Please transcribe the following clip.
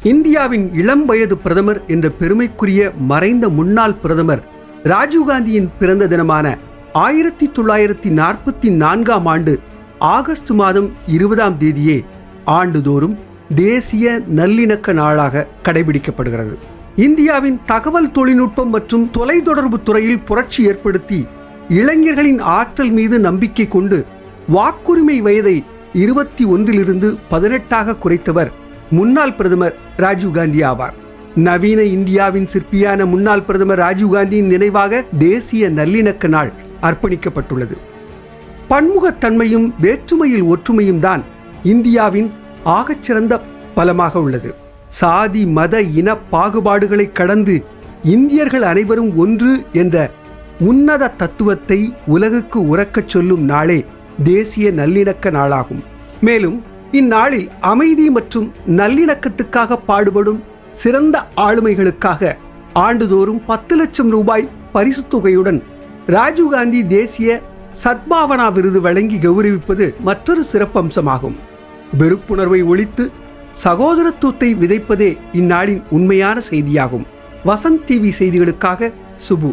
இந்தியாவின் இளம் வயது பிரதமர் என்ற பெருமைக்குரிய மறைந்த முன்னாள் பிரதமர் ராஜீவ்காந்தியின் பிறந்த தினமான 1944ஆம் ஆண்டு ஆகஸ்ட் மாதம் 20ஆம் தேதியே ஆண்டுதோறும் தேசிய நல்லிணக்க நாளாக கடைபிடிக்கப்படுகிறது. இந்தியாவின் தகவல் தொழில்நுட்பம் மற்றும் தொலைத்தொடர்பு துறையில் புரட்சி ஏற்படுத்தி இளைஞர்களின் ஆற்றல் மீது நம்பிக்கை கொண்டு வாக்குரிமை வயதை 21 18ஆக குறைத்தவர் முன்னாள் பிரதமர் ராஜீவ்காந்தி ஆவார். நவீன இந்தியாவின் சிற்பியான முன்னாள் பிரதமர் ராஜீவ்காந்தியின் நினைவாக தேசிய நல்லிணக்க நாள் அர்ப்பணிக்கப்பட்டுள்ளது. பன்முகத்தன்மையும் வேற்றுமையில் ஒற்றுமையும் தான் இந்தியாவின் ஆகச்சிறந்த பலமாக உள்ளது. சாதி மத இன பாகுபாடுகளை கடந்து இந்தியர்கள் அனைவரும் ஒன்று என்ற உன்னத தத்துவத்தை உலகுக்கு உரக்கச் சொல்லும் நாளே தேசிய நல்லிணக்க நாளாகும். மேலும் இந்நாளில் அமைதி மற்றும் நல்லிணக்கத்துக்காக பாடுபடும் சிறந்த ஆளுமைகளுக்காக ஆண்டுதோறும் 10 லட்சம் ரூபாய் பரிசுத் தொகையுடன் ராஜீவ்காந்தி தேசிய சத்பாவனா விருது வழங்கி கௌரவிப்பது மற்றொரு சிறப்பம்சமாகும். வெறுப்புணர்வை ஒழித்து சகோதரத்துவத்தை விதைப்பதே இந்நாளின் உண்மையான செய்தியாகும். வசந்த் டிவி செய்திகளுக்காக சுபு.